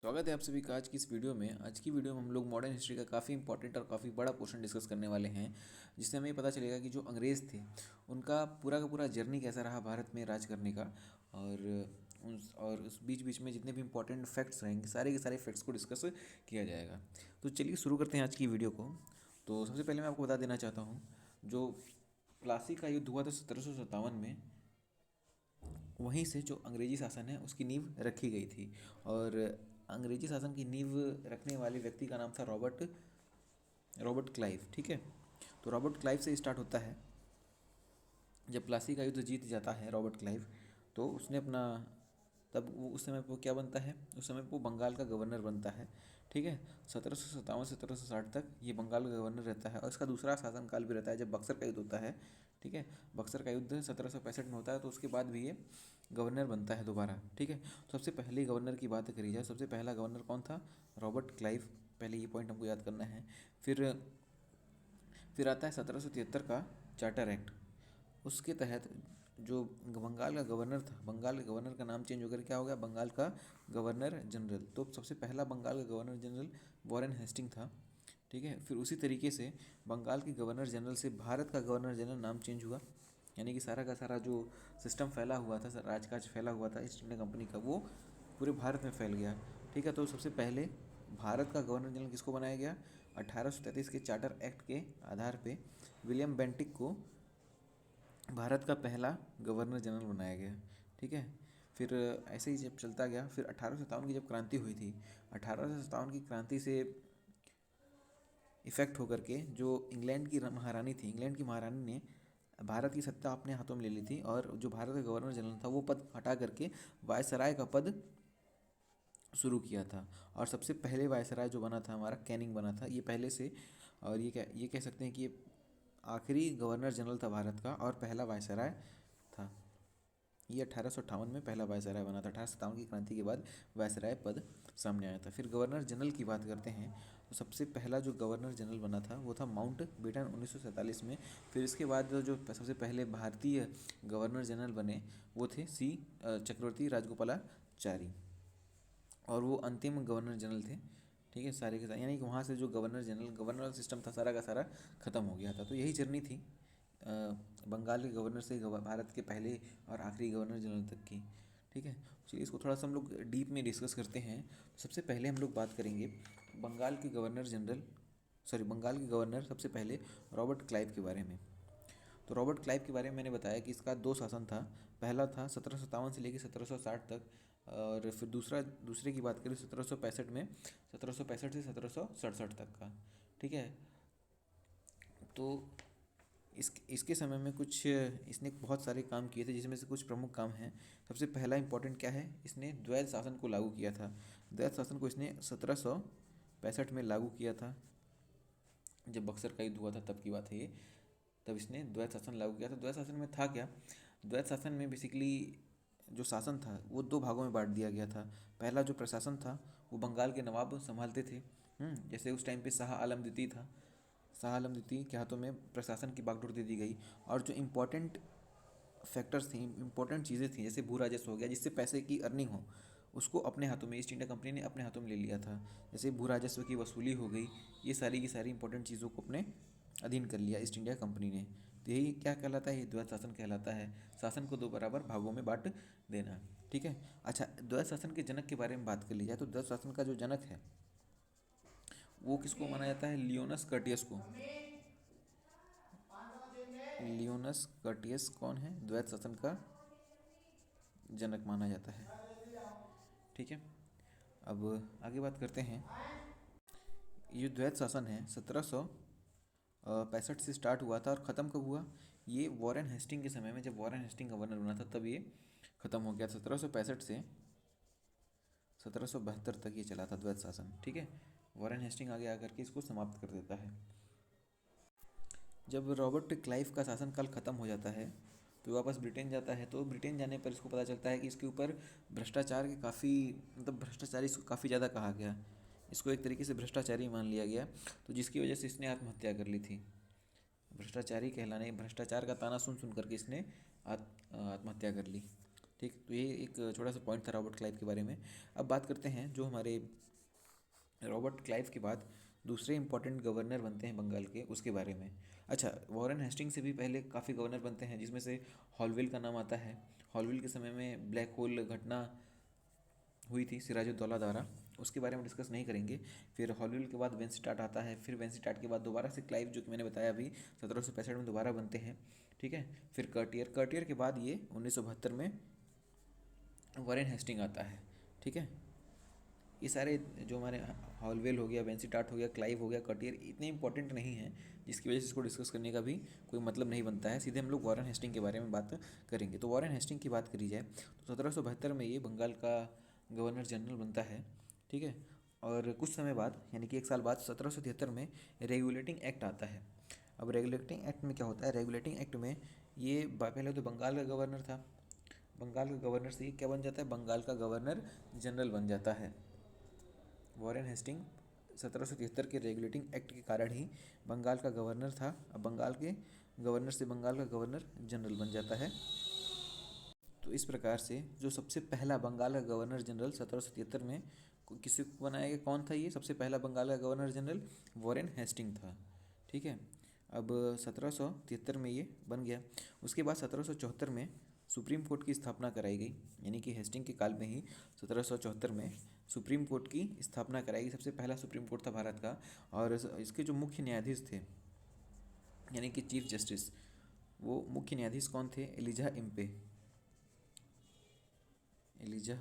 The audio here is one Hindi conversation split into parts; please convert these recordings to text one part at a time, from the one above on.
स्वागत है आप सभी का आज की इस वीडियो में। आज की वीडियो में हम लोग मॉडर्न हिस्ट्री का काफ़ी इंपॉर्टेंट और काफ़ी बड़ा पोर्शन डिस्कस करने वाले हैं, जिससे हमें पता चलेगा कि जो अंग्रेज़ थे उनका पूरा का पूरा जर्नी कैसा रहा भारत में राज करने का। उस बीच बीच में जितने भी इंपॉर्टेंट फैक्ट्स रहेंगे सारे के सारे फैक्ट्स को डिस्कस किया जाएगा। तो चलिए शुरू करते हैं आज की वीडियो को। तो सबसे पहले मैं आपको बता देना चाहता हूँ, जो प्लासी का युद्ध हुआ था 1757 में, वहीं से जो अंग्रेजी शासन है उसकी नींव रखी गई थी। और अंग्रेजी शासन की नींव रखने वाले व्यक्ति का नाम था रॉबर्ट रॉबर्ट क्लाइव। ठीक है, तो रॉबर्ट क्लाइव से स्टार्ट होता है। जब प्लासी का युद्ध जीत जाता है रॉबर्ट क्लाइव, तो उसने अपना, तब वो उस समय वो क्या बनता है, उस समय वो बंगाल का गवर्नर बनता है। ठीक है, 1757 से 1760 तक ये बंगाल का गवर्नर रहता है। और इसका दूसरा शासनकाल भी रहता है जब बक्सर का युद्ध होता है। ठीक है, बक्सर का युद्ध 1765 में होता है, तो उसके बाद भी ये गवर्नर बनता है दोबारा। ठीक है, तो सबसे पहले गवर्नर की बात करी जाए, सबसे पहला गवर्नर कौन था? Robert Clive. पहले ये पॉइंट हमको याद करना है। फिर आता है 1773 का चार्टर एक्ट। उसके तहत जो बंगाल का गवर्नर था, बंगाल के गवर्नर का नाम चेंज होकर क्या हो गया? बंगाल का गवर्नर जनरल। तो सबसे पहला बंगाल का गवर्नर जनरल वॉरेन हेस्टिंग था। ठीक है, फिर उसी तरीके से बंगाल के गवर्नर जनरल से भारत का गवर्नर जनरल नाम चेंज हुआ। यानी कि सारा का सारा जो सिस्टम फैला हुआ था, राजकाज फैला हुआ था ईस्ट इंडिया कंपनी का, वो पूरे भारत में फैल गया। ठीक है, तो सबसे पहले भारत का गवर्नर जनरल किसको बनाया गया? 1833 के चार्टर एक्ट के आधार पे विलियम बेंटिक को भारत का पहला गवर्नर जनरल बनाया गया। ठीक है, फिर ऐसे ही जब चलता गया, फिर 1857 की जब क्रांति हुई थी, 1857 की क्रांति से इफ़ेक्ट होकर के जो इंग्लैंड की महारानी थी, इंग्लैंड की महारानी ने भारत की सत्ता अपने हाथों में ले ली थी। और जो भारत का गवर्नर जनरल था वो पद हटा करके वायसराय का पद शुरू किया था। और सबसे पहले वायसराय जो बना था हमारा, कैनिंग बना था ये पहले से। और ये कह सकते हैं कि ये आखिरी गवर्नर जनरल था भारत का और पहला वायसराय था। ये 1858 में पहला वायसराय बना था। 1857 की क्रांति के बाद वायसराय पद सामने आया था। फिर गवर्नर जनरल की बात करते हैं, तो सबसे पहला जो गवर्नर जनरल बना था वो था माउंट बेटन 1947 में। फिर इसके बाद जो सबसे पहले भारतीय गवर्नर जनरल बने वो थे चक्रवर्ती राजगोपालाचारी, और वो अंतिम गवर्नर जनरल थे। ठीक है, सारे के सारे, यानी कि वहाँ से जो गवर्नर सिस्टम था सारा का सारा ख़त्म हो गया था। तो यही जर्नी थी बंगाल के गवर्नर से भारत के पहले और आखिरी गवर्नर जनरल तक की। ठीक है, चलिए इसको थोड़ा सा हम लोग डीप में डिस्कस करते हैं। तो सबसे पहले हम लोग बात करेंगे बंगाल के गवर्नर जनरल, बंगाल के गवर्नर सबसे पहले रॉबर्ट क्लाइव के बारे में। तो रॉबर्ट क्लाइव के बारे में मैंने बताया कि इसका दो शासन था। पहला था 1757 से लेकर 1760 तक, और फिर दूसरे की बात करें 1765 में, 1765 से 1767 तक का। ठीक है, तो इसके समय में कुछ इसने बहुत सारे काम किए थे, जिसमें से कुछ प्रमुख काम हैं। सबसे पहला इंपॉर्टेंट क्या है, इसने द्वैध शासन को लागू किया था। द्वैध शासन को इसने 1765 में लागू किया था। जब बक्सर का युद्ध हुआ था तब की बात है ये, तब इसने द्वैध शासन लागू किया था। द्वैध शासन में था क्या? द्वैध शासन में बेसिकली जो शासन था वो दो भागों में बांट दिया गया था। पहला जो प्रशासन था वो बंगाल के नवाब संभालते थे। जैसे उस टाइम पे शाह आलम द्वितीय था, शाह आलम द्वितीय के हाथों में प्रशासन की बागडोर दे दी गई। और जो इम्पोर्टेंट फैक्टर्स थी, इंपॉर्टेंट चीज़ें थी, जैसे भू राजस्व हो गया, जिससे पैसे की अर्निंग हो, उसको अपने हाथों में ईस्ट इंडिया कंपनी ने अपने हाथों में ले लिया था। जैसे भू राजस्व की वसूली हो गई, ये सारी की सारी इंपॉर्टेंट चीज़ों को अपने अधीन कर लिया ईस्ट इंडिया कंपनी ने। तो यही क्या कहलाता है? ये द्वैध शासन कहलाता है। शासन को दो बराबर भागों में बांट देना। ठीक है, अच्छा, द्वैध शासन के जनक के बारे में बात कर ली जाए, तो द्वैध शासन का जो जनक है वो किसको माना जाता है? लियोनस कर्टियस को। लियोनस कर्टियस कौन है? द्वैध शासन का जनक माना जाता है। ठीक है, अब आगे बात करते हैं। ये द्वैध शासन है 1765 से स्टार्ट हुआ था और ख़त्म कब हुआ? ये वॉरेन हेस्टिंग के समय में, जब वॉरेन हेस्टिंग गवर्नर बना था तब ये ख़त्म हो गया। 1765 से 1772 तक ये चला था द्वैध शासन। ठीक है, वॉरेन हेस्टिंग आगे आकर के इसको समाप्त कर देता है। जब रॉबर्ट क्लाइव का शासनकाल ख़त्म हो जाता है तो वापस ब्रिटेन जाता है। तो ब्रिटेन जाने पर इसको पता चलता है कि इसके ऊपर भ्रष्टाचार के काफ़ी, मतलब भ्रष्टाचारी इसको काफ़ी ज़्यादा कहा गया, इसको एक तरीके से भ्रष्टाचारी मान लिया गया। तो जिसकी वजह से इसने आत्महत्या कर ली थी। भ्रष्टाचारी कहलाने, भ्रष्टाचार का ताना सुन सुन करके इसने आत्महत्या कर ली। ठीक, तो ये एक छोटा सा पॉइंट था रॉबर्ट क्लाइव के बारे में। अब बात करते हैं जो हमारे रॉबर्ट क्लाइव के बाद दूसरे इंपॉर्टेंट गवर्नर बनते हैं बंगाल के, उसके बारे में। अच्छा, वॉरेन हेस्टिंग से भी पहले काफ़ी गवर्नर बनते हैं, जिसमें से हॉलविल का नाम आता है। हॉलविल के समय में ब्लैक होल घटना हुई थी सिराजुद्दौला द्वारा, उसके बारे में डिस्कस नहीं करेंगे। फिर हॉलविल के बाद वेंसिटाट आता है, फिर वेंसिटाट के बाद दोबारा से क्लाइव, जो कि मैंने बताया अभी 1765 में दोबारा बनते हैं। ठीक है, फिर कर्टियर के बाद ये 1972 में वॉरेन हेस्टिंग आता है। ठीक है, ये सारे जो हमारे हॉलवेल हो गया, वेंसिटाट हो गया, क्लाइव हो गया, कर्टियर, इतने इंपॉर्टेंट नहीं हैं जिसकी वजह से इसको डिस्कस करने का भी कोई मतलब नहीं बनता है। सीधे हम लोग वॉरेन हेस्टिंग के बारे में बात करेंगे। तो वॉरेन हेस्टिंग की बात करी जाए तो 1772 में ये बंगाल का गवर्नर जनरल बनता है। ठीक है, और कुछ समय बाद यानी कि 1 साल बाद 1773 में रेगुलेटिंग एक्ट आता है। अब रेगुलेटिंग एक्ट में क्या होता है? रेगुलेटिंग एक्ट में ये पहले तो बंगाल का गवर्नर था, बंगाल का गवर्नर से ये क्या बन जाता है? बंगाल का गवर्नर जनरल बन जाता है। वॉरेन हेस्टिंग 1773 के रेगुलेटिंग एक्ट के कारण ही बंगाल का गवर्नर था, अब बंगाल के गवर्नर से बंगाल का गवर्नर जनरल बन जाता है। तो इस प्रकार से जो सबसे पहला बंगाल का गवर्नर जनरल 1773 में किसी को बनाया गया, कौन था ये सबसे पहला बंगाल का गवर्नर जनरल? वॉरेन हेस्टिंग था। ठीक है, अब 1773 में ये बन गया। उसके बाद 1774 में सुप्रीम कोर्ट की स्थापना कराई गई, यानी कि हेस्टिंग के काल में ही 1774 में सुप्रीम कोर्ट की स्थापना कराई गई। सबसे पहला सुप्रीम कोर्ट था भारत का, और इसके जो मुख्य न्यायाधीश थे यानी कि चीफ जस्टिस, वो मुख्य न्यायाधीश कौन थे? Elijah Impey. एलिजा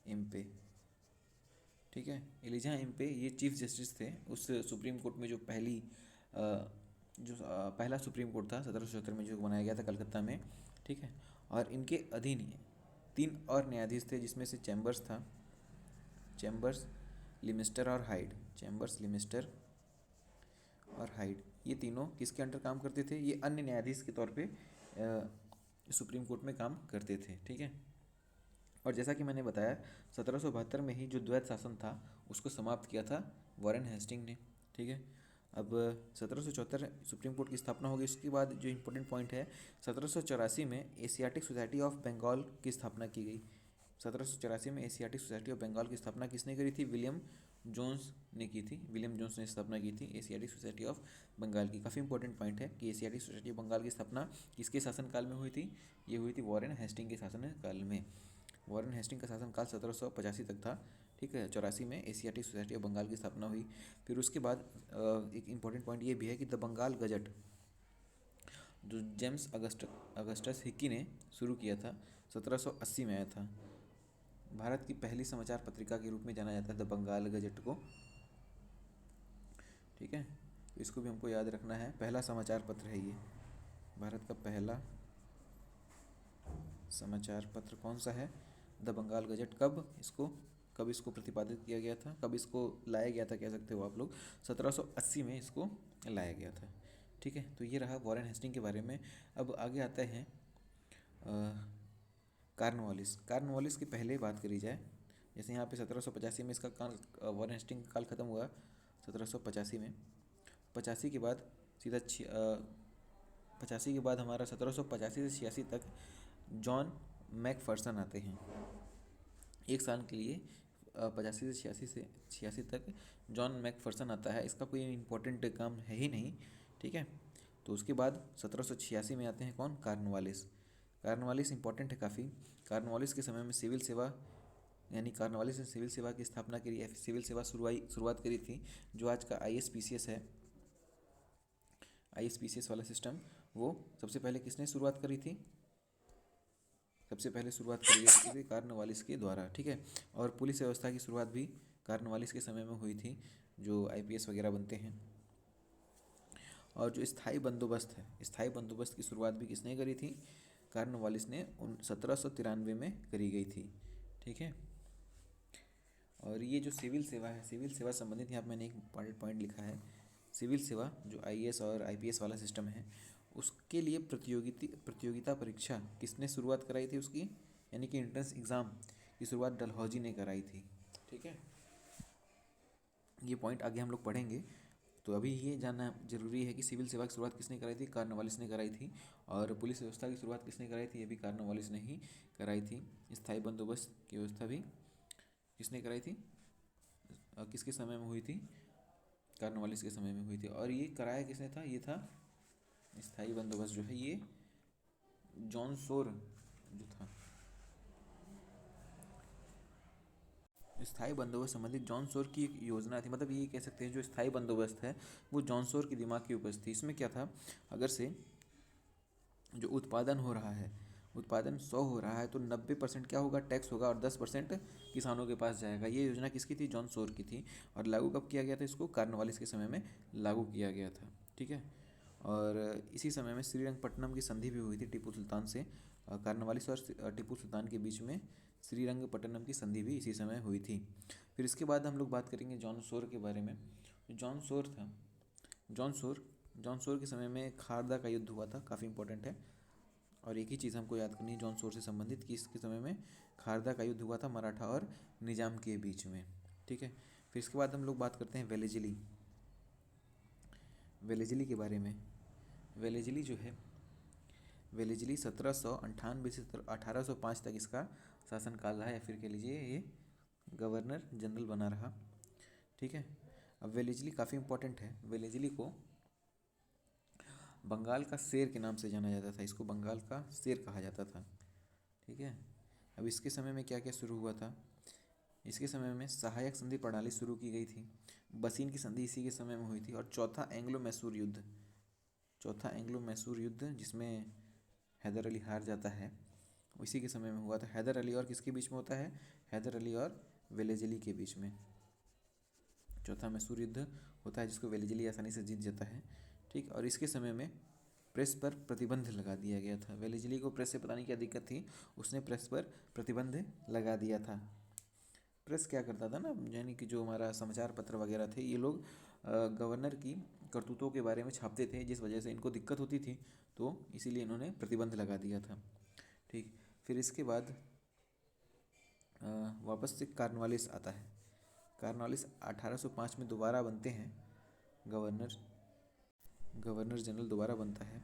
इम्पे, ठीक है, एलिजा इम्पे ये चीफ जस्टिस थे उस सुप्रीम कोर्ट में, जो पहला सुप्रीम कोर्ट था 1774 में जो बनाया गया था कलकत्ता में। ठीक है, और इनके अधीन 3 और न्यायाधीश थे, जिसमें से चैम्बर्स था, चैम्बर्स, लिमिस्टर और हाइड। चैम्बर्स, लिमिस्टर और हाइड, ये तीनों किसके अंडर काम करते थे? ये अन्य न्यायाधीश के तौर पे सुप्रीम कोर्ट में काम करते थे। ठीक है, और जैसा कि मैंने बताया 1772 में ही जो द्वैत शासन था उसको समाप्त किया था वॉरेन हेस्टिंग ने। ठीक है, अब 1774 सुप्रीम कोर्ट की स्थापना होगी। उसके बाद जो इम्पोर्टेंट पॉइंट है, 1784 में एशियाटिक सोसाइटी ऑफ बंगाल की स्थापना की गई। 1784 में एशियाटिक सोसाइटी ऑफ बंगाल की स्थापना किसने करी थी? विलियम जोन्स ने की थी। विलियम जोन्स ने स्थापना की थी एशियाटिक सोसाइटी ऑफ बंगाल की। काफ़ी इंपॉर्टेंट पॉइंट है कि एशियाटिक सोसाइटी ऑफ बंगाल की स्थापना किसके शासनकाल में हुई थी? ये हुई थी वॉरेन हेस्टिंग के शासनकाल में। वॉरेन हेस्टिंग का शासनकाल 1785 तक था। ठीक है, 84 में एशियाटिक सोसाइटी ऑफ बंगाल की स्थापना हुई। फिर उसके बाद एक इम्पॉर्टेंट पॉइंट ये भी है कि द बंगाल गजट, जो जेम्स अगस्टस हिक्की ने शुरू किया था, 1780 में आया था। भारत की पहली समाचार पत्रिका के रूप में जाना जाता है द बंगाल गजट को। ठीक है, तो इसको भी हमको याद रखना है, पहला समाचार पत्र है ये, भारत का पहला समाचार पत्र कौन सा है? The Bengal gazette. कब इसको प्रतिपादित किया गया था, कब इसको लाया गया था, कह सकते हो आप लोग, 1780 में इसको लाया गया था। ठीक है, तो ये रहा वॉरेन हेस्टिंग के बारे में। अब आगे आते हैं कार्नवालिस। कार्नवालिस की पहले बात करी जाए, जैसे यहाँ पे 1785 में इसका वॉरेन हेस्टिंग का काल खत्म हुआ 1785 में। 85 के बाद सीधा 85 के बाद हमारा 1785 से 86 तक जॉन मैकफर्सन आते हैं। 1 साल के लिए 85 से 86 तक जॉन मैकफर्सन आता है। इसका कोई इम्पोर्टेंट काम है ही नहीं। ठीक है, तो उसके बाद 1786 में आते हैं कौन? कार्नवालिस। कार्नवालिस इंपॉर्टेंट है काफ़ी। कार्नवालिस के समय में सिविल सेवा, यानी कार्नवालिस ने सिविल सेवा की स्थापना करी है, सिविल सेवा शुरुआत करी थी, जो आज का ISPCS है। ISPCS वाला सिस्टम, वो सबसे पहले किसने शुरुआत करी थी? सबसे पहले शुरुआत करी गई थी कार्नवालिस के द्वारा। ठीक है, और पुलिस व्यवस्था की शुरुआत भी कार्नवालिस के समय में हुई थी, जो IPS वगैरह बनते हैं। और जो स्थायी बंदोबस्त है, स्थायी बंदोबस्त की शुरुआत भी किसने करी थी? कार्नवालिस ने 1793 में करी गई थी। ठीक है, और ये जो सिविल सेवा है, सिविल सेवा संबंधित यहाँ पर मैंने एक पॉइंट लिखा है। सिविल सेवा जो IAS और IPS वाला सिस्टम है, उसके लिए प्रतियोगिता परीक्षा किसने शुरुआत कराई थी उसकी? यानी कि एंट्रेंस एग्ज़ाम की शुरुआत डलहौजी ने कराई थी। ठीक है, ये पॉइंट आगे हम लोग पढ़ेंगे। तो अभी ये जानना जरूरी है कि सिविल सेवा की शुरुआत किसने कराई थी, कॉर्नवालिस ने कराई थी। और पुलिस व्यवस्था की शुरुआत किसने कराई थी, ये भी कॉर्नवालिस ने ही कराई थी। स्थायी बंदोबस्त की व्यवस्था भी किसने कराई थी, किसके समय में हुई थी, कॉर्नवालिस के समय में हुई थी। और ये कराया किसने था, ये था स्थायी बंदोबस्त जो है ये जॉन सोर जो था। स्थायी बंदोबस्त संबंधित जॉन सोर की एक योजना थी, मतलब ये कह सकते हैं जो स्थायी बंदोबस्त है वो जॉन सोर के दिमाग की उपज थी। इसमें क्या था, अगर से जो उत्पादन हो रहा है, उत्पादन 100 हो रहा है तो 90% क्या होगा, टैक्स होगा, और 10% किसानों के पास जाएगा। ये योजना किसकी थी, जॉन सोर की थी। और लागू कब किया गया था इसको, कॉर्नवालिस के समय में लागू किया गया था। ठीक है। और इसी समय में श्रीरंगपट्टनम की संधि भी हुई थी टीपू सुल्तान से। कॉर्नवालिस और टीपू सुल्तान के बीच में श्रीरंगपट्टनम की संधि भी इसी समय हुई थी। फिर इसके बाद हम लोग बात करेंगे जॉन सोर के बारे में। जॉन सोर था, जॉन सोर जॉन सोर के समय में खारदा का युद्ध हुआ था, काफ़ी इंपॉर्टेंट है। और एक ही चीज़ हमको याद करनी है जॉन सोर से संबंधित कि इसके समय में खारदा का युद्ध हुआ था मराठा और निजाम के बीच में। ठीक है। फिर इसके बाद हम लोग बात करते हैं वेलेजली, वेलेजली के बारे में। वेलेजली जो है, वेलेजली 1798 से 1805 तक इसका शासनकाल रहा, या फिर कह लीजिए ये गवर्नर जनरल बना रहा। ठीक है। अब वेलेजली काफ़ी इंपॉर्टेंट है। वेलेजली को बंगाल का शेर के नाम से जाना जाता था, इसको बंगाल का शेर कहा जाता था। ठीक है। अब इसके समय में क्या क्या शुरू हुआ था, इसके समय में सहायक संधि प्रणाली शुरू की गई थी। बसीन की संधि इसी के समय में हुई थी। और चौथा एंग्लो मैसूर युद्ध, चौथा एंग्लो मैसूर युद्ध जिसमें हैदर अली हार जाता है, इसी के समय में हुआ था। हैदर अली और किसके बीच में होता है, हैदर अली और वेलेजली के बीच में चौथा मैसूर युद्ध होता है, जिसको वेलेजली आसानी से जीत जाता है। ठीक। और इसके समय में प्रेस पर प्रतिबंध लगा दिया गया था। वेलेजली को प्रेस से पता नहीं क्या दिक्कत थी, उसने प्रेस पर प्रतिबंध लगा दिया था। प्रेस क्या करता था ना, यानी कि जो हमारा समाचार पत्र वगैरह थे, ये लोग गवर्नर की करतूतों के बारे में छापते थे, जिस वजह से इनको दिक्कत होती थी, तो इसीलिए इन्होंने प्रतिबंध लगा दिया था। ठीक। फिर इसके बाद वापस से कॉर्नवालिस आता है। कॉर्नवालिस 1805 में दोबारा बनते हैं गवर्नर, गवर्नर जनरल दोबारा बनता है।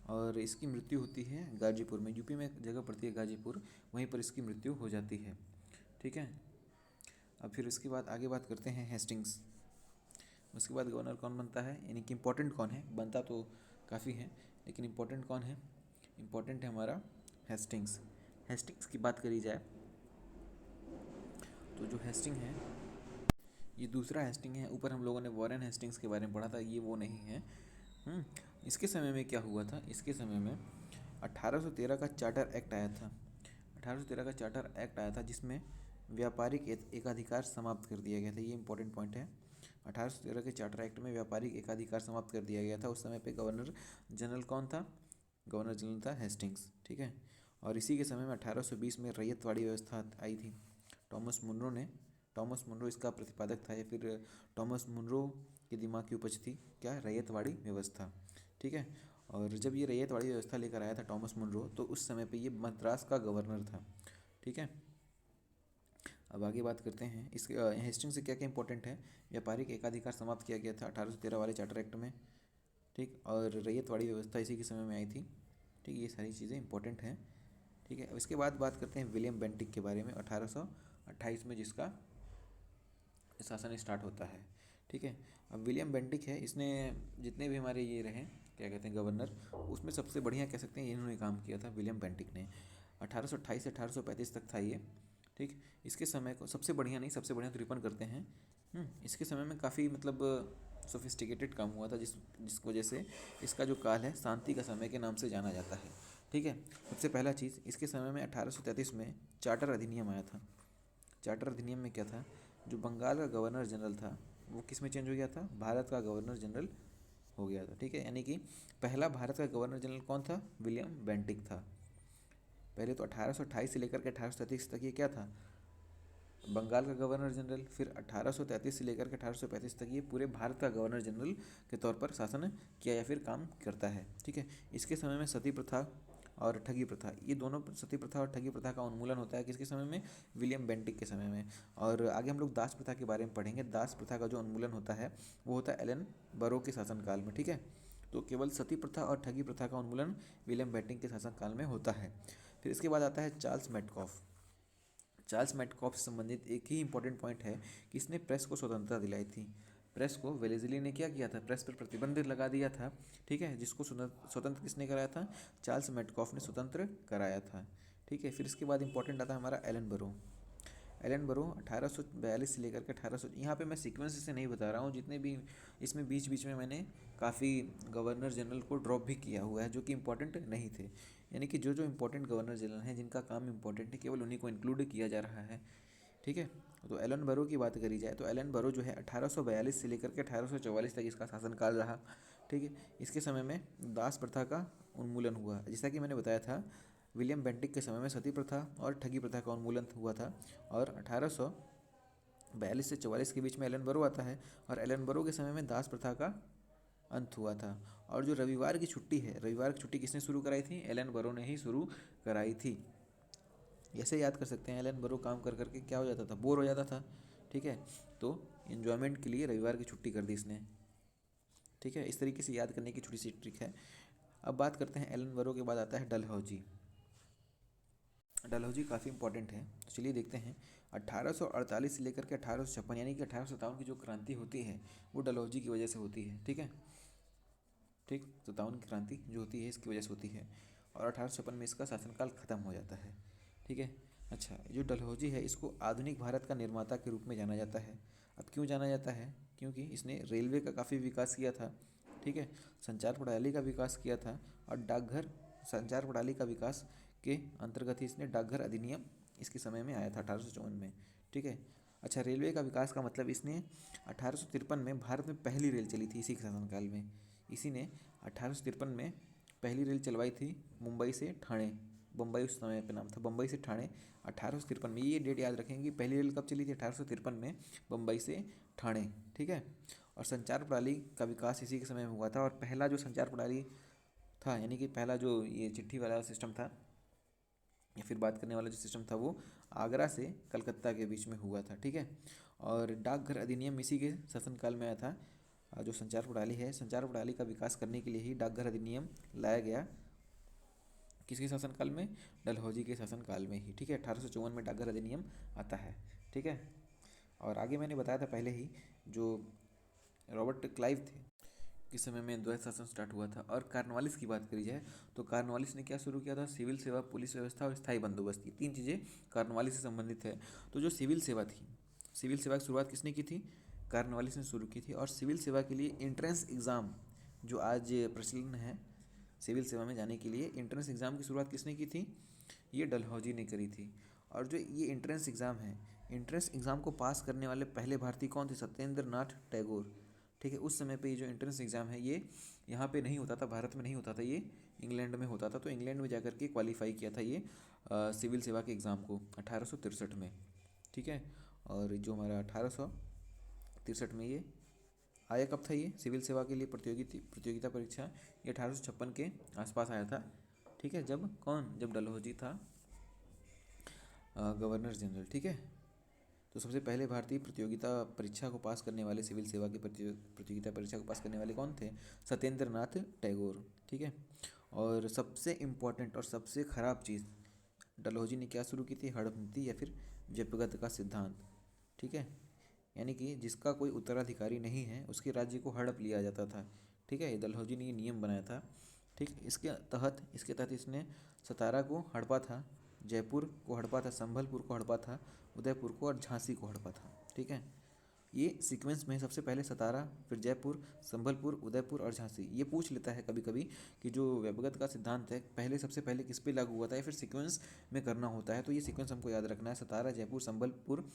और इसकी मृत्यु होती है गाजीपुर में, यूपी में एक जगह पड़ती है गाजीपुर, वहीं पर इसकी मृत्यु हो जाती है। ठीक है। अब फिर इसके बाद आगे बात करते हैं हेस्टिंग्स। उसके बाद गवर्नर कौन बनता है, यानी कि इम्पोर्टेंट कौन है, बनता तो काफ़ी है लेकिन इम्पोर्टेंट कौन है, इम्पोर्टेंट है हमारा हेस्टिंग्स। हेस्टिंग्स की बात करी जाए तो जो हेस्टिंग है ये दूसरा हेस्टिंग है। ऊपर हम लोगों ने वॉरेन हेस्टिंग्स के बारे में पढ़ा था, ये वो नहीं है। इसके समय में क्या हुआ था, इसके समय में 1813 का चार्टर एक्ट आया था। 1813 का चार्टर एक्ट आया था जिसमें व्यापारिक एकाधिकार समाप्त कर दिया गया था। ये इंपॉर्टेंट पॉइंट है। 1813 के चार्टर एक्ट में व्यापारिक एकाधिकार समाप्त कर दिया गया था। उस समय पे गवर्नर जनरल कौन था, गवर्नर जनरल था हेस्टिंग्स। ठीक है। और इसी के समय में 1820 में रैयतवाड़ी व्यवस्था आई थी। टॉमस मुनरो इसका प्रतिपादक था, या फिर टॉमस मुनरो के दिमाग की उपज थी क्या, रैयतवाड़ी व्यवस्था। ठीक है। और जब ये रैयतवाड़ी व्यवस्था लेकर आया था टॉमस मुनरो, तो उस समय पे ये मद्रास का गवर्नर था। ठीक है। अब आगे बात करते हैं इस हेस्टिंग से क्या क्या इंपॉर्टेंट है। व्यापारिक एकाधिकार समाप्त किया गया था 1813 वाले चार्टर एक्ट में। ठीक। और रैयतवाड़ी व्यवस्था इसी के समय में आई थी। ठीक। ये सारी चीज़ें इंपॉर्टेंट हैं। ठीक है। अब इसके बाद बात करते हैं विलियम बेंटिक के बारे में, 1828 में जिसका शासन स्टार्ट होता है। ठीक है। अब विलियम बेंटिक है, इसने जितने भी हमारे ये रहे क्या कहते हैं गवर्नर, उसमें सबसे बढ़िया कह सकते हैं इन्होंने काम किया था, विलियम बेंटिक ने। 1828 से 1835 तक था ये। ठीक। इसके समय को सबसे बढ़िया नहीं, सबसे बढ़िया तो रिपन करते हैं। इसके समय में काफ़ी मतलब सोफिस्टिकेटेड काम हुआ था, जिस वजह से इसका जो काल है शांति का समय के नाम से जाना जाता है। ठीक है। सबसे पहला चीज़, इसके समय में 1833 में चार्टर अधिनियम आया था। चार्टर अधिनियम में क्या था, जो बंगाल का गवर्नर जनरल था वो किस में चेंज हो गया था, भारत का गवर्नर जनरल हो गया था। ठीक है। यानी कि पहला भारत का गवर्नर जनरल कौन था, विलियम बेंटिक था। पहले तो 1828 से लेकर के 1833 तक ये क्या था, बंगाल का गवर्नर जनरल। फिर 1833 से लेकर के 1835 तक ये पूरे भारत का गवर्नर जनरल के तौर पर शासन किया या फिर काम करता है। ठीक है। इसके समय में सती प्रथा और ठगी प्रथा, ये दोनों सती प्रथा और ठगी प्रथा का उन्मूलन होता है किसके समय में? विलियम बेंटिक के समय में। और आगे हम लोग दास प्रथा के बारे में पढ़ेंगे। दास प्रथा का जो उन्मूलन होता है वो होता है एलन बरो के शासनकाल में, ठीक है। तो केवल सती प्रथा और ठगी प्रथा का उन्मूलन विलियम बेंटिक के शासनकाल में होता है। फिर इसके बाद आता है चार्ल्स मेटकॉफ। चार्ल्स मेटकॉफ से संबंधित एक ही इंपॉर्टेंट पॉइंट है कि इसने प्रेस को स्वतंत्रता दिलाई थी। प्रेस को वेलेज़ली ने क्या किया था? प्रेस पर प्रतिबंध लगा दिया था, ठीक है, जिसको स्वतंत्र किसने कराया था? चार्ल्स मेटकॉफ ने स्वतंत्र कराया था, ठीक है। फिर इसके बाद इंपॉर्टेंट आता है हमारा एलन बरो। एलन बरो 1842 से लेकर के 1800, यहाँ पे मैं सीक्वेंस से नहीं बता रहा हूँ, जितने भी इसमें बीच बीच में मैंने काफ़ी गवर्नर जनरल को ड्रॉप भी किया हुआ है जो कि इंपॉर्टेंट नहीं थे। यानी कि जो जो इंपॉर्टेंट गवर्नर जनरल हैं जिनका काम इंपॉर्टेंट है केवल उन्हीं को इंक्लूड किया जा रहा है, ठीक है। तो एलन बरो की बात करी जाए तो एलन बरो जो है 1842 से लेकर के 1844 तक इसका शासनकाल रहा, ठीक है। इसके समय में दास प्रथा का उन्मूलन हुआ, जैसा कि मैंने बताया था विलियम बेंटिक के समय में सती प्रथा और ठगी प्रथा का उन्मूलन हुआ था। और 1842 से 44 के बीच में एलन बरो आता है और एलन बरो के समय में दास प्रथा का अंत हुआ था। और जो रविवार की छुट्टी है, रविवार की छुट्टी किसने शुरू कराई थी? एलन बरो ने ही शुरू कराई थी। ऐसे याद कर सकते हैं, एलन बरो काम कर करके क्या हो जाता था? बोर हो जाता था, ठीक है। तो इन्जॉयमेंट के लिए रविवार की छुट्टी कर दी इसने, ठीक है। इस तरीके से याद करने की छोटी सी ट्रिक है। अब बात करते हैं एलन बरो के बाद आता है डलहौजी। डलहौजी काफ़ी इंपॉर्टेंट है, तो चलिए देखते हैं। 1848 से लेकर के 1856 यानी कि 1857 की जो क्रांति होती है वो डलहौजी की वजह से होती है, ठीक है। ठीक, 57 की क्रांति जो होती है इसकी वजह से होती है और 1856 में इसका शासनकाल खत्म हो जाता है, ठीक है। अच्छा, जो डलहौजी है इसको आधुनिक भारत का निर्माता के रूप में जाना जाता है। अब क्यों जाना जाता है? क्योंकि इसने रेलवे का काफ़ी विकास किया था, ठीक है, संचार प्रणाली का विकास किया था और डाकघर संचार प्रणाली का विकास के अंतर्गत ही इसने डाकघर अधिनियम इसके समय में आया था 1854 में, ठीक है। अच्छा, रेलवे का विकास का मतलब इसने 1853 में भारत में पहली रेल चली थी इसी के शासनकाल में। इसी ने 1853 में पहली रेल चलवाई थी मुंबई से ठाणे, बम्बई उस समय पे नाम था, बम्बई से ठाणे 1853 में। ये डेट याद रखेंगे, पहली रेल कब चली थी? 1853 में बम्बई से ठाणे, ठीक है। और संचार प्रणाली का विकास इसी के समय में हुआ था और पहला जो संचार प्रणाली था यानी कि पहला जो ये चिट्ठी वाला सिस्टम था या फिर बात करने वाला जो सिस्टम था वो आगरा से कलकत्ता के बीच में हुआ था, ठीक है। और डाकघर अधिनियम इसी के शासनकाल में आया था। जो संचार प्रणाली है, संचार प्रणाली का विकास करने के लिए ही डाकघर अधिनियम लाया गया। किसके शासनकाल में? डलहौजी के शासनकाल में ही, ठीक है। 1854 में डाकघर अधिनियम आता है, ठीक है। और आगे मैंने बताया था पहले ही जो रॉबर्ट क्लाइव थे किस समय में द्वैत शासन स्टार्ट हुआ था। और कार्नवालिस की बात करी जाए तो कार्नवालिस ने क्या शुरू किया था? सिविल सेवा, पुलिस व्यवस्था और स्थायी बंदोबस्त, ये तीन चीज़ें कार्नवालिस से संबंधित है। तो जो सिविल सेवा थी, सिविल सेवा की शुरुआत किसने की थी? कार्नवालिस ने शुरू की थी। और सिविल सेवा के लिए एंट्रेंस एग्ज़ाम जो आज प्रचलन है, सिविल सेवा में जाने के लिए एंट्रेंस एग्ज़ाम की शुरुआत किसने की थी? ये डलहौजी ने करी थी। और जो ये एंट्रेंस एग्ज़ाम है, एंट्रेंस एग्ज़ाम को पास करने वाले पहले भारतीय कौन थे? सत्येंद्र नाथ टैगोर, ठीक है। उस समय पे ये जो एंट्रेंस एग्ज़ाम है ये यहाँ पे नहीं होता था, भारत में नहीं होता था, ये इंग्लैंड में होता था। तो इंग्लैंड में जाकर के क्वालिफाई किया था ये सिविल सेवा के एग्ज़ाम को 1863 में, ठीक है। और जो हमारा 1863 में ये आया कब था? ये सिविल सेवा के लिए प्रतियोगिता परीक्षा ये 1856 के आसपास आया था, ठीक है। जब कौन? जब डलहौजी था गवर्नर जनरल, ठीक है। तो सबसे पहले भारतीय प्रतियोगिता परीक्षा को पास करने वाले, सिविल सेवा की प्रतियोगिता परीक्षा को पास करने वाले कौन थे? सत्येंद्र नाथ टैगोर, ठीक है। और सबसे इम्पोर्टेंट और सबसे ख़राब चीज़, डलहौजी ने क्या शुरू की थी? हड़प नीति या फिर व्यक्तिगत का सिद्धांत, ठीक है। यानी कि जिसका कोई उत्तराधिकारी नहीं है उसके राज्य को हड़प लिया जाता था, ठीक है। डलहौजी ने ये नियम बनाया था, ठीक। इसके तहत इसने सतारा को हड़पा था, जयपुर को हड़पा था, संभलपुर को हड़पा था, उदयपुर को और झांसी को हड़पा था, ठीक है। ये सीक्वेंस में सबसे पहले सतारा, फिर जयपुर, संभलपुर, उदयपुर और झांसी। ये पूछ लेता है कभी कभी कि जो व्यक्तिगत का सिद्धांत है पहले सबसे पहले किस पे लागू हुआ था या फिर सीक्वेंस में करना होता है। तो ये सीक्वेंस हमको याद रखना है, सतारा, जयपुर, संभलपुर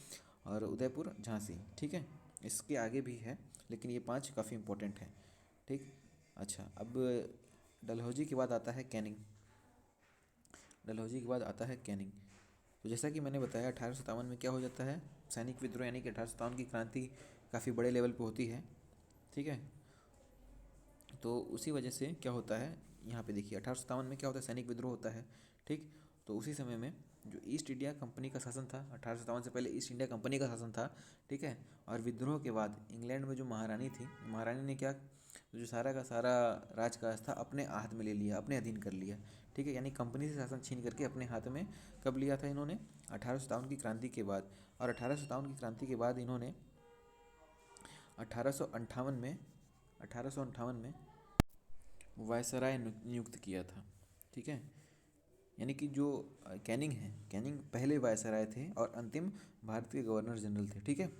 और उदयपुर, झांसी, ठीक है। इसके आगे भी है लेकिन ये 5 काफ़ी इंपॉर्टेंट है, ठीक। अच्छा, अब डलहौजी के बाद आता है कैनिंग। डलहौजी के बाद आता है कैनिंग। तो जैसा कि मैंने बताया 1857 में क्या हो जाता है? सैनिक विद्रोह, यानी कि 1857 की क्रांति काफ़ी बड़े लेवल पे होती है, ठीक है। तो उसी वजह से क्या होता है, यहाँ पे देखिए 1857 में क्या होता है, सैनिक विद्रोह होता है। ठीक, तो उसी समय में जो ईस्ट इंडिया कंपनी का शासन था, 1857 से पहले ईस्ट इंडिया कंपनी का शासन था। ठीक है, और विद्रोह के बाद इंग्लैंड में जो महारानी थी, महारानी ने क्या, जो सारा का सारा राजकाज था अपने हाथ में ले लिया, अपने अधीन कर लिया। ठीक है, यानी कंपनी से शासन छीन करके अपने हाथ में कब लिया था इन्होंने, 1857 की क्रांति के बाद। और 1857 की क्रांति के बाद इन्होंने 1858 में वायसराय नियुक्त किया था। ठीक है, यानी कि जो कैनिंग है, कैनिंग पहले वायसराय थे और अंतिम भारत के गवर्नर जनरल थे। ठीक है,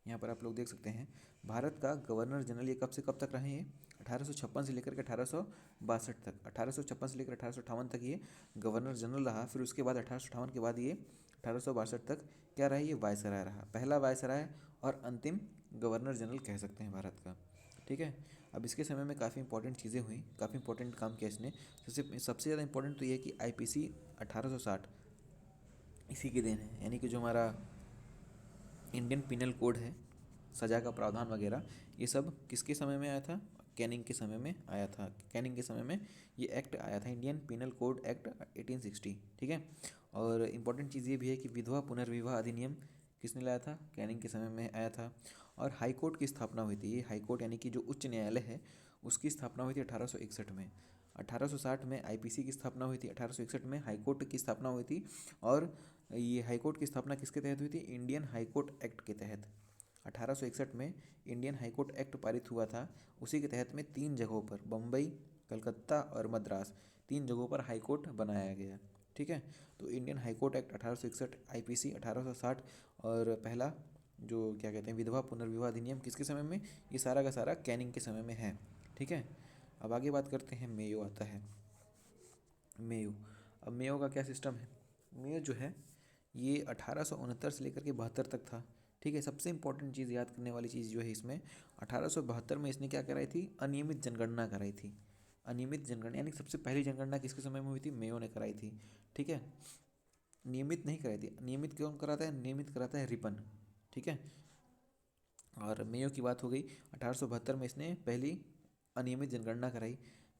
यहाँ पर आप लोग देख सकते हैं भारत का गवर्नर जनरल ये कब से कब तक रहे हैं, 1856 से लेकर के 1862 तक, 1856 से लेकर 1858 तक ये गवर्नर जनरल रहा। फिर उसके बाद 1858 के बाद ये 1862 तक क्या रहा, ये वायसराय रहा, पहला वायसराय और अंतिम गवर्नर जनरल कह सकते हैं भारत का। ठीक है, अब इसके समय में काफ़ी इंपॉर्टेंट चीज़ें हुई, काफ़ी इंपॉर्टेंट काम किया इसने। सबसे ज़्यादा इंपॉर्टेंट तो ये है कि आईपीसी 1860 इसी के दिन है, यानी कि जो हमारा इंडियन पिनल कोड है, सज़ा का प्रावधान वगैरह, ये सब किसके समय में आया था, कैनिंग के समय में आया था। कैनिंग के समय में ये एक्ट आया था, इंडियन पिनल कोड एक्ट 1860। ठीक है, और इम्पॉर्टेंट चीज़ ये भी है कि विधवा पुनर्विवाह अधिनियम किसने लाया था, कैनिंग के समय में आया था। और हाई कोर्ट की स्थापना हुई थी, ये हाई कोर्ट यानी कि जो उच्च न्यायालय है उसकी स्थापना हुई थी 1861 में। 1860 में आईपीसी की स्थापना हुई थी, 1861 में हाई कोर्ट की स्थापना हुई थी। और ये हाई कोर्ट की स्थापना किसके तहत हुई थी, इंडियन हाई कोर्ट एक्ट के तहत। 1861 में इंडियन हाई कोर्ट एक्ट पारित हुआ था, उसी के तहत में 3 जगहों पर, बम्बई, कलकत्ता और मद्रास, 3 जगहों पर हाई कोर्ट बनाया गया। ठीक है, तो Indian high court act 1861, IPC 1860, और पहला जो क्या कहते हैं विधवा पुनर्विवाह अधिनियम किसके समय में, ये सारा का सारा कैनिंग के समय में है। ठीक है, अब आगे बात करते हैं, मेयो आता है। मेयो, अब मेयो का क्या सिस्टम है, मेयो जो है ये 1869 से लेकर के 72 तक था। ठीक है, सबसे इंपॉर्टेंट चीज़ याद करने वाली चीज़ जो है इसमें, 1872 में इसने क्या कराई थी, अनियमित जनगणना कराई थी। अनियमित जनगणना यानी सबसे पहली जनगणना किसके समय में हुई थी, मेयो ने कराई थी। ठीक है, नियमित नहीं कराई थी, नियमित कौन कराता है, नियमित कराता है रिपन। ठीक है, और मेयो की बात हो गई, 1872 में इसने पहली अनियमित जनगणना कराई।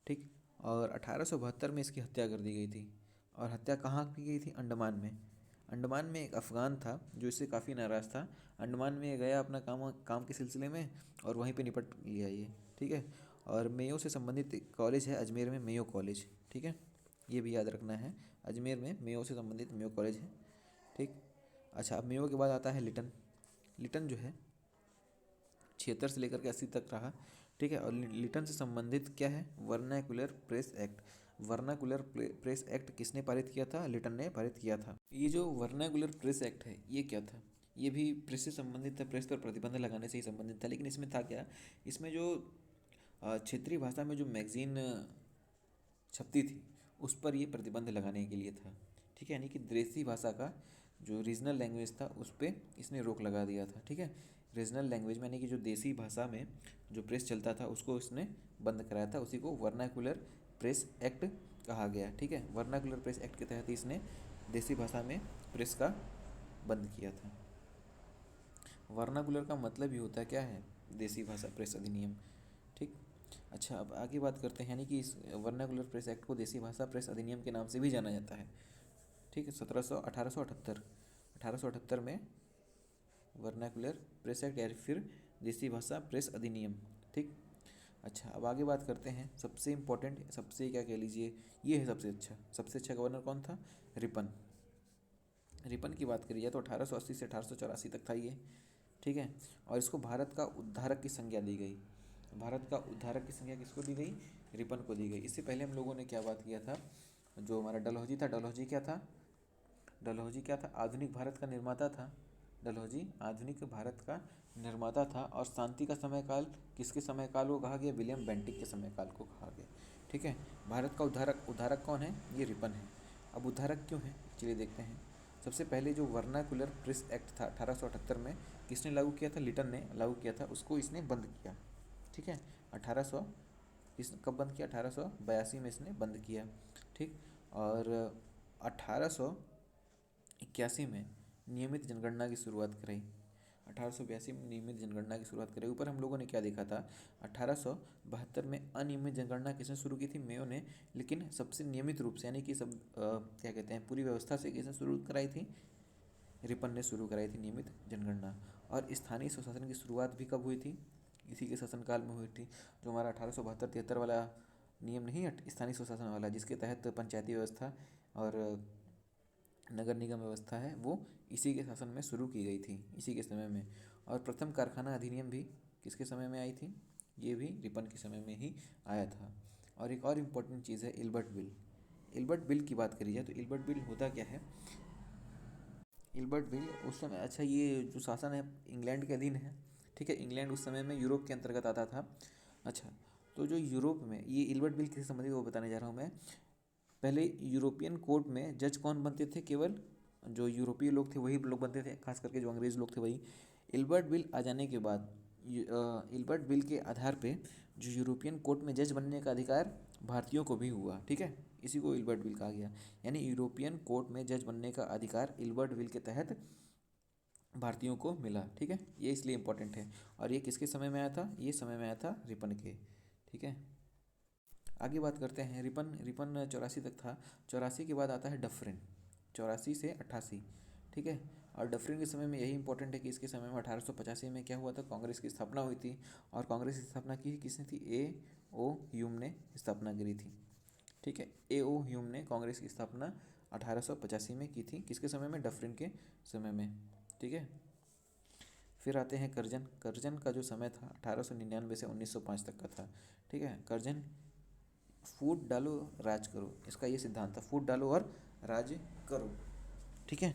ठीक, और 1872 में इसकी हत्या कर दी गई थी। और हत्या कहाँ की गई थी, अंडमान में। अंडमान में एक अफ़गान था जो इससे काफ़ी नाराज़ था, अंडमान में गया अपना काम काम के सिलसिले में और वहीं पे निपट लिया ये। ठीक है, और मेयो से संबंधित एक कॉलेज है अजमेर में, मेयो कॉलेज। ठीक है, ये भी याद रखना है, अजमेर में मेयो से संबंधित मेयो कॉलेज है। ठीक, अच्छा, अब मेयो के बाद आता है लिटन। लिटन जो है 76 से लेकर के 80 तक रहा। ठीक है, और लिटन से संबंधित क्या है, vernacular press act. Vernacular press act किसने पारित किया था, लिटन ने पारित किया था। ये जो वर्नाकुलर प्रेस एक्ट है ये क्या था, ये भी प्रेस से संबंधित था, प्रेस पर प्रतिबंध लगाने से ही संबंधित था। लेकिन इसमें था क्या, इसमें जो क्षेत्रीय भाषा में जो मैगजीन छपती थी उस पर ये प्रतिबंध लगाने के लिए था। ठीक है, यानी कि देसी भाषा का जो रीजनल लैंग्वेज था उस पर इसने रोक लगा दिया था। ठीक है, रीजनल लैंग्वेज में यानी कि जो देसी भाषा में जो प्रेस चलता था उसको इसने बंद कराया था, उसी को वर्नाकुलर प्रेस एक्ट कहा गया। ठीक है, वर्नाकुलर प्रेस एक्ट के तहत इसने देसी भाषा में प्रेस का बंद किया था। वर्नाकुलर का मतलब ही होता है क्या है, देसी भाषा प्रेस अधिनियम। ठीक, अच्छा, अब आगे बात करते हैं, यानी कि इस वर्नाकुलर प्रेस एक्ट को देसी भाषा प्रेस अधिनियम के नाम से भी जाना जाता है। ठीक है, 1878 में वर्नाकुलर प्रेस एक्ट या फिर देसी भाषा प्रेस अधिनियम। ठीक, अच्छा, अब आगे बात करते हैं, सबसे इम्पोर्टेंट, सबसे क्या कह लीजिए, ये है सबसे अच्छा गवर्नर कौन था, रिपन। रिपन की बात करिए तो 1880 से 1884 तक था ये। ठीक है, और इसको भारत का उद्धारक की संज्ञा दी गई। भारत का उद्धारक की संज्ञा किसको दी गई, रिपन को दी गई। इससे पहले हम लोगों ने क्या बात किया था, जो हमारा डलहौजी था, डलहौजी क्या था, डलहौजी क्या था, आधुनिक भारत का निर्माता था। डलहौजी आधुनिक भारत का निर्माता था। और शांति का समय काल किसके समय काल को कहा गया, विलियम बेंटिक के समय काल को कहा गया। ठीक है, भारत का उद्धारक कौन है, ये रिपन है। अब उद्धारक क्यों है, चलिए देखते हैं। सबसे पहले जो वर्नाकुलर प्रेस एक्ट था 1878 में किसने लागू किया था, लिटन ने लागू किया था, उसको इसने बंद किया। ठीक है, 1800 किस कब बंद किया, 1882 में इसने बंद किया। ठीक, और 1881 में नियमित जनगणना की शुरुआत कराई। 1882 में नियमित जनगणना की शुरुआत करें। ऊपर हम लोगों ने क्या देखा था, 1872 में अनियमित जनगणना किसने शुरू की थी, मेयो ने। लेकिन सबसे नियमित रूप से, यानी कि सब क्या कहते हैं, पूरी व्यवस्था से किसने शुरू कराई थी, रिपन ने शुरू कराई थी नियमित जनगणना। और स्थानीय स्वशासन की शुरुआत भी कब हुई थी, इसी के शासनकाल में हुई थी। जो हमारा 1872-73 वाला नियम नहीं है स्थानीय स्वशासन वाला, जिसके तहत पंचायती व्यवस्था और नगर निगम व्यवस्था है, वो इसी के शासन में शुरू की गई थी, इसी के समय में। और प्रथम कारखाना अधिनियम भी किसके समय में आई थी, ये भी रिपन के समय में ही आया था। और एक और इम्पोर्टेंट चीज़ है इल्बर्ट बिल। इल्बर्ट बिल की बात करी जाए तो इल्बर्ट बिल होता क्या है, इल्बर्ट बिल उस समय, अच्छा ये जो शासन है इंग्लैंड के अधीन है, ठीक है। इंग्लैंड उस समय में यूरोप के अंतर्गत आता था। अच्छा, तो जो यूरोप में ये इल्बर्ट बिल किससे संबंधित वो बताने जा रहा हूँ मैं। पहले यूरोपियन कोर्ट में जज कौन बनते थे, केवल जो यूरोपीय लोग थे वही लोग बनते थे, खास करके जो अंग्रेज लोग थे वही। इल्बर्ट बिल आ जाने के बाद इल्बर्ट बिल के आधार पे जो यूरोपियन कोर्ट में जज बनने का अधिकार भारतीयों को भी हुआ, ठीक है। इसी को इल्बर्ट बिल कहा गया, यानी यूरोपियन कोर्ट में जज बनने का अधिकार इल्बर्ट बिल के तहत भारतीयों को मिला, ठीक है। ये इसलिए इम्पोर्टेंट है। और ये किसके समय में आया था, ये समय में आया था रिपन के, ठीक है। आगे बात करते हैं, रिपन रिपन 84 तक था। 84 के बाद आता है डफरिन, 84 से 88, ठीक है। और डफरिन के समय में यही इंपॉर्टेंट है कि इसके समय में 1885 में क्या हुआ था, कांग्रेस की स्थापना हुई थी। और कांग्रेस की स्थापना की किसने थी, ए ओ ह्यूम ने स्थापना करी थी, ठीक है। ए ओ ह्यूम ने कांग्रेस की स्थापना 1885 में की थी, किसके समय में, डफरिन के समय में, ठीक है। फिर आते हैं कर्जन। कर्जन का जो समय था 1899 से 1905 तक का था, ठीक है। कर्जन फूट डालो राज करो, इसका ये सिद्धांत था, फूट डालो और राज करो, ठीक है।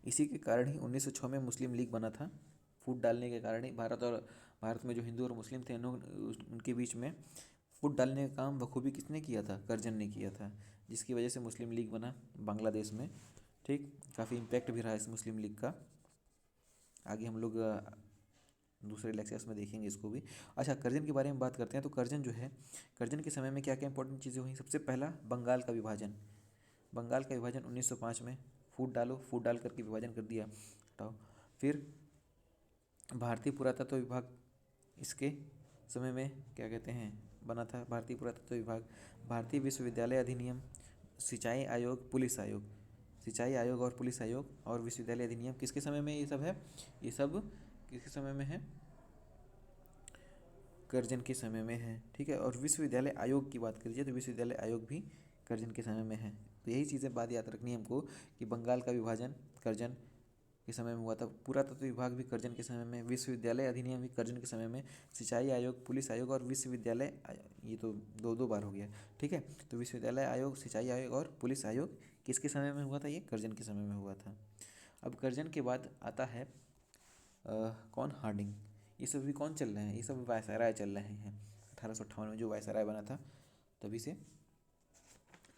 इसी के कारण ही 1906 में मुस्लिम लीग बना था। फूट डालने के कारण ही भारत में जो हिंदू और मुस्लिम थे उनके बीच में फूट डालने का काम बखूबी किसने किया था, कर्जन ने किया था, जिसकी वजह से मुस्लिम लीग बना बांग्लादेश में, ठीक। काफ़ी इम्पैक्ट भी रहा इस मुस्लिम लीग का, आगे हम लोग दूसरे लेक्चर्स में देखेंगे इसको भी। अच्छा, कर्जन के बारे में बात करते हैं। तो कर्जन जो है, कर्जन के समय में क्या क्या इंपॉर्टेंट चीज़ें हुई, सबसे पहला बंगाल का विभाजन। बंगाल का विभाजन 1905 में, फूट डालो, फूट डाल करके विभाजन कर दिया, हटाओ। फिर भारतीय पुरातत्व विभाग, इसके समय में क्या कहते हैं बना था, भारतीय पुरातत्व विभाग। भारतीय विश्वविद्यालय अधिनियम, सिंचाई आयोग, पुलिस आयोग, सिंचाई आयोग और पुलिस आयोग और विश्वविद्यालय अधिनियम किसके समय में ये सब है, ये सब किसके समय में है, कर्जन के समय में है, ठीक है। और विश्वविद्यालय आयोग की बात करिए तो विश्वविद्यालय आयोग भी कर्जन के समय में है। तो यही चीज़ें बात याद रखनी है हमको कि बंगाल का विभाजन कर्जन के समय में हुआ था, पुरातत्व विभाग भी कर्जन के समय में, विश्वविद्यालय अधिनियम भी कर्जन के समय में, सिंचाई आयोग, पुलिस आयोग और विश्वविद्यालय ये तो दो दो बार हो गया, ठीक है। तो विश्वविद्यालय आयोग, सिंचाई आयोग और पुलिस आयोग किसके समय में हुआ था, ये कर्जन के समय में हुआ था। अब कर्जन के बाद आता है कौन, हार्डिंग। ये सब भी कौन चल रहे हैं, ये सब वायसराय चल रहे हैं 1858 में जो वायसराय बना था तभी से,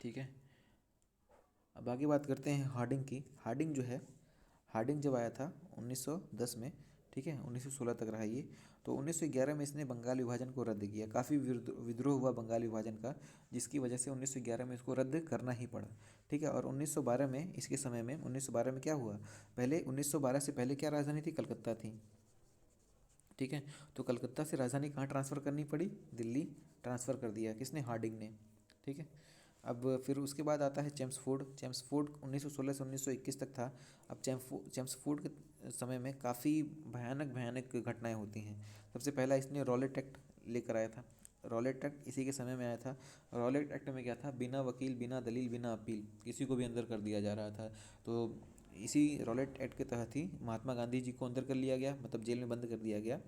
ठीक है। अब आगे बात करते हैं हार्डिंग की। हार्डिंग जो है, हार्डिंग जब आया था 1910 में, ठीक है, 1916 तक रहा ये। तो 1911 में इसने बंगाल विभाजन को रद्द किया, काफ़ी विद्रोह हुआ बंगाल विभाजन का, जिसकी वजह से 1911 में इसको रद्द करना ही पड़ा, ठीक है। और 1912 में, इसके समय में 1912 में क्या हुआ, पहले 1912 से पहले क्या राजधानी थी, कलकत्ता थी, ठीक है। तो कलकत्ता से राजधानी कहाँ ट्रांसफ़र करनी पड़ी, दिल्ली ट्रांसफ़र कर दिया, किसने, हार्डिंग ने, ठीक है। अब फिर उसके बाद आता है चेम्सफोर्ड। चेम्सफोर्ड 1916 से 1921 तक था। अब चेम्सफोर्ड के समय में काफ़ी भयानक भयानक घटनाएं होती हैं। सबसे पहला इसने रॉलेट एक्ट लेकर आया था, रॉलेट एक्ट इसी के समय में आया था। रॉलेट एक्ट में क्या था, बिना वकील, बिना दलील, बिना अपील किसी को भी अंदर कर दिया जा रहा था। तो इसी रॉलेट एक्ट के तहत ही महात्मा गांधी जी को अंदर कर लिया गया, मतलब जेल में बंद कर दिया गया,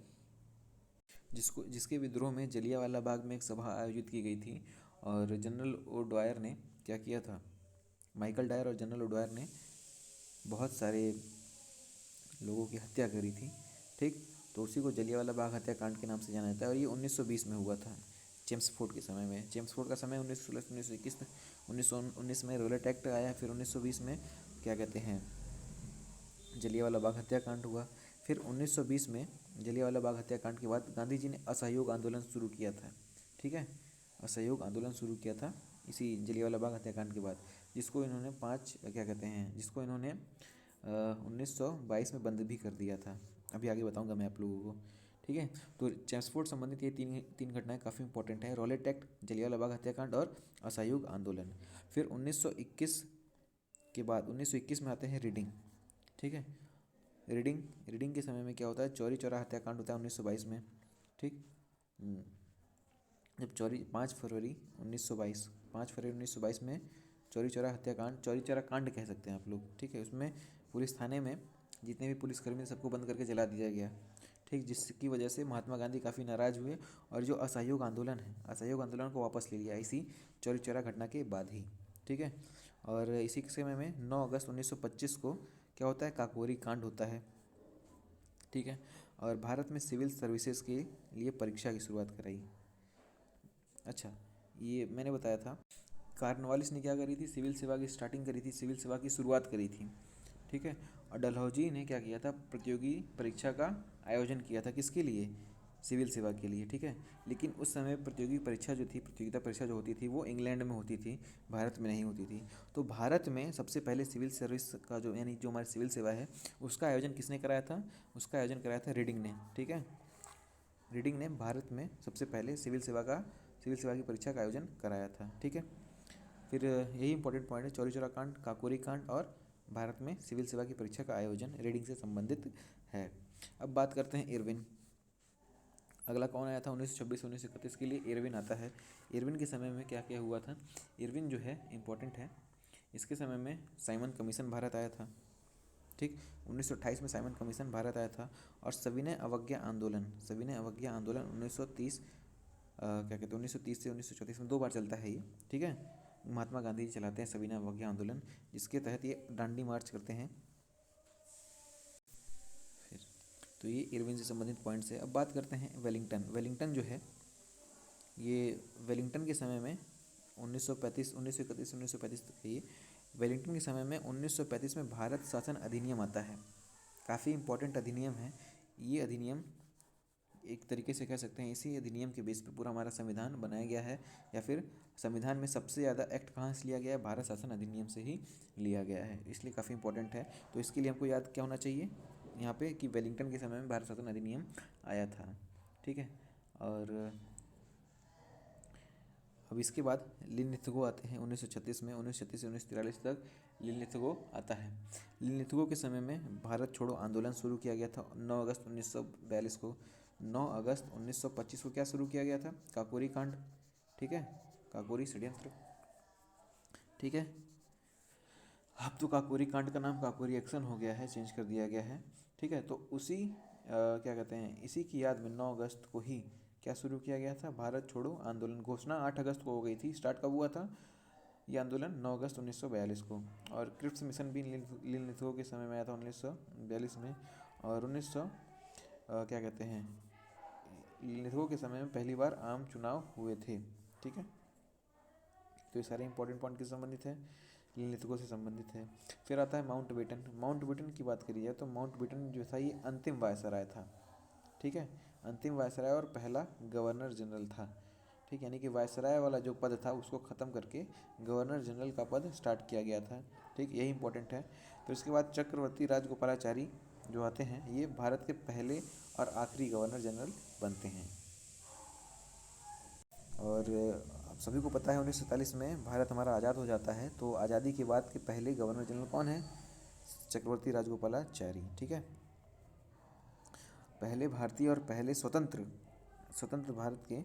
जिसके विद्रोह में जलियांवाला बाग में एक सभा आयोजित की गई थी। और जनरल ओडवायर ने क्या किया था, माइकल डायर और जनरल ओडवायर ने बहुत सारे लोगों की हत्या करी थी, ठीक। तो उसी को जलियांवाला बाग हत्याकांड के नाम से जाना जाता है। और ये 1920 में हुआ था, चेम्सफोर्ड के समय में। चेम्सफोर्ड का समय 1916 से 1921 में, 1919 में रॉलेट एक्ट आया, फिर 1920 में क्या कहते हैं जलियांवाला बाग हत्याकांड हुआ। फिर 1920 में जलियांवाला बाग हत्याकांड के बाद गांधी जी ने असहयोग आंदोलन शुरू किया था, ठीक है। असहयोग आंदोलन शुरू किया था इसी जलियांवाला बाग हत्याकांड के बाद, जिसको इन्होंने जिसको इन्होंने 1922 में बंद भी कर दिया था। अभी आगे बताऊंगा मैं आप लोगों को। ठीक है, तो चेम्सफोर्ड संबंधित ये तीन तीन घटनाएं काफ़ी इंपॉर्टेंट है, रॉलेट एक्ट, जलियांवाला बाग हत्याकांड और असहयोग आंदोलन। फिर 1921 के बाद 1921 में आते हैं रीडिंग। ठीक है, रीडिंग रीडिंग के समय में क्या होता है, चौरी चौरा हत्याकांड होता है 1922 में। ठीक, जब 5 फरवरी 1922 में चौरी चौरा हत्याकांड, चौरी चौरा कांड कह सकते हैं आप लोग। ठीक है, उसमें पुलिस थाने में जितने भी पुलिसकर्मी थे सबको बंद करके जला दिया गया। ठीक, जिसकी वजह से महात्मा गांधी काफ़ी नाराज़ हुए और जो असहयोग आंदोलन है, असहयोग आंदोलन को वापस ले लिया इसी चौरी चौरा घटना के बाद ही। ठीक है, और इसी के समय में 9 अगस्त 1925 को क्या होता है, काकोरी कांड होता है। ठीक है, और भारत में सिविल सर्विसेज के लिए परीक्षा की शुरुआत कराई। अच्छा, ये मैंने बताया था, कार्नवालिस ने क्या करी थी, सिविल सेवा की स्टार्टिंग करी थी, सिविल सेवा की शुरुआत करी थी। ठीक है, और डलहौजी ने क्या किया था, प्रतियोगी परीक्षा का आयोजन किया था, किसके लिए, सिविल सेवा के लिए। ठीक है, लेकिन उस समय प्रतियोगी परीक्षा जो थी, प्रतियोगिता परीक्षा जो होती थी वो इंग्लैंड में होती थी, भारत में नहीं होती थी। तो भारत में सबसे पहले सिविल सर्विस का जो, यानी जो हमारी सिविल सेवा है, उसका आयोजन किसने कराया था, उसका आयोजन कराया था रीडिंग ने। ठीक है, रीडिंग ने भारत में सबसे पहले सिविल सेवा की परीक्षा का आयोजन कराया था। ठीक है, फिर यही इंपॉर्टेंट पॉइंट है, चौरी चौरा कांड, काकोरी कांड और भारत में सिविल सेवा की परीक्षा का आयोजन रीडिंग से संबंधित है। अब बात करते हैं इरविन। अगला कौन आया था 1926 1931 के लिए, इरविन आता है। इरविन के समय में क्या क्या हुआ था, इरविन जो है इंपॉर्टेंट है, इसके समय में साइमन कमीशन भारत आया था। ठीक, 1928 में साइमन कमीशन भारत आया था। और सविनय अवज्ञा आंदोलन, सविनय अवज्ञा आंदोलन 1930 क्या कहते हैं 1930 से 1934 में 2 बार चलता है ये। ठीक है, महात्मा गांधी जी चलाते हैं सविनय अवज्ञा आंदोलन, जिसके तहत ये दांडी मार्च करते हैं। फिर तो ये इरविन से संबंधित पॉइंट्स है। अब बात करते हैं वेलिंगटन। वेलिंगटन जो है, ये वेलिंगटन के समय में 1935 1931 1935 तक है ये। वेलिंगटन के समय में 1935 में भारत शासन अधिनियम आता है, काफ़ी इंपॉर्टेंट अधिनियम है ये अधिनियम। एक तरीके से कह सकते हैं इसी अधिनियम के बेस पे पूरा हमारा संविधान बनाया गया है, या फिर संविधान में सबसे ज़्यादा एक्ट कहाँ से लिया गया है, भारत शासन अधिनियम से ही लिया गया है, इसलिए काफ़ी इंपॉर्टेंट है। तो इसके लिए हमको याद क्या होना चाहिए यहाँ पे, कि वेलिंगटन के समय में भारत शासन अधिनियम आया था। ठीक है, और अब इसके बाद लिनलिथगो आते हैं 1936 में, 1936 से 1943 तक लिनलिथगो आता है। लिनलिथगो के समय में भारत छोड़ो आंदोलन शुरू किया गया था 9 अगस्त 1942 को। 9 अगस्त 1925 को क्या शुरू किया गया था, काकोरी कांड। ठीक है, काकोरी षड्यंत्र। ठीक है, अब तो काकोरी कांड का नाम काकोरी एक्शन हो गया है, चेंज कर दिया गया है। ठीक है, तो उसी क्या कहते हैं, इसी की याद में 9 अगस्त को ही क्या शुरू किया गया था, भारत छोड़ो आंदोलन। घोषणा 8 अगस्त को हो गई थी, स्टार्ट कब हुआ था ये आंदोलन, 9 अगस्त 1942 को। और क्रिप्स मिशन भी लिनलिथगो के समय में आया था 1942 में। और 1900 क्या कहते हैं, लिनलिथगो के समय में पहली बार आम चुनाव हुए थे। ठीक है, तो ये सारे इंपॉर्टेंट पॉइंट किससे संबंधित है, लिनलिथगो से संबंधित है। फिर आता है माउंट बेटन। माउंट बेटन की बात करी जाए तो माउंट बेटन जो था ये अंतिम वायसराय था। ठीक है, अंतिम वायसराय और पहला गवर्नर जनरल था। ठीक, यानी कि वायसराय वाला जो पद था उसको ख़त्म करके गवर्नर जनरल का पद स्टार्ट किया गया था। ठीक, यही इंपॉर्टेंट है। फिर उसके बाद चक्रवर्ती राजगोपालाचारी जो आते हैं, ये भारत के पहले और आखिरी गवर्नर जनरल बनते हैं। और आप सभी को पता है 1947 में भारत हमारा आज़ाद हो जाता है, तो आज़ादी के बाद के पहले गवर्नर जनरल कौन है, चक्रवर्ती राजगोपालाचारी। ठीक है, पहले भारतीय और पहले स्वतंत्र स्वतंत्र भारत के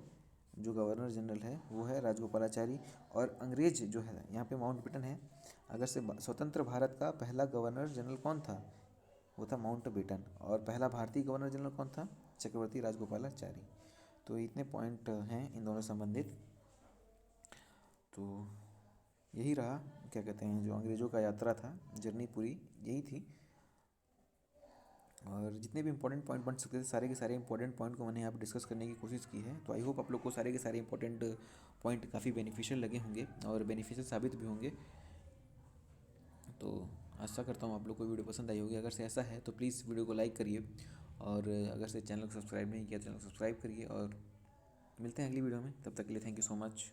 जो गवर्नर जनरल है वो है राजगोपालाचारी। और अंग्रेज जो है यहाँ पे माउंट बेटन है। अगर से स्वतंत्र भारत का पहला गवर्नर जनरल कौन था, वो था माउंट बेटन। और पहला भारतीय गवर्नर जनरल कौन था, चक्रवर्ती राजगोपालाचारी। तो इतने पॉइंट हैं इन दोनों संबंधित। तो यही रहा, क्या कहते हैं, जो अंग्रेज़ों का यात्रा था, जर्नी पूरी यही थी। और जितने भी इंपॉर्टेंट पॉइंट बन सकते थे, सारे के सारे इंपॉर्टेंट पॉइंट को मैंने यहाँ पर डिस्कस करने की कोशिश की है। तो आई होप आप लोग को सारे के सारे इंपॉर्टेंट पॉइंट काफ़ी बेनिफिशियल लगे होंगे और बेनिफिशियल साबित भी होंगे। तो आशा करता हूँ आप लोग को वीडियो पसंद आई होगी। अगर से ऐसा है तो प्लीज़ वीडियो को लाइक करिए, और अगर से चैनल को सब्सक्राइब नहीं किया, चैनल को सब्सक्राइब करिए। और मिलते हैं अगली वीडियो में, तब तक के लिए थैंक यू सो मच।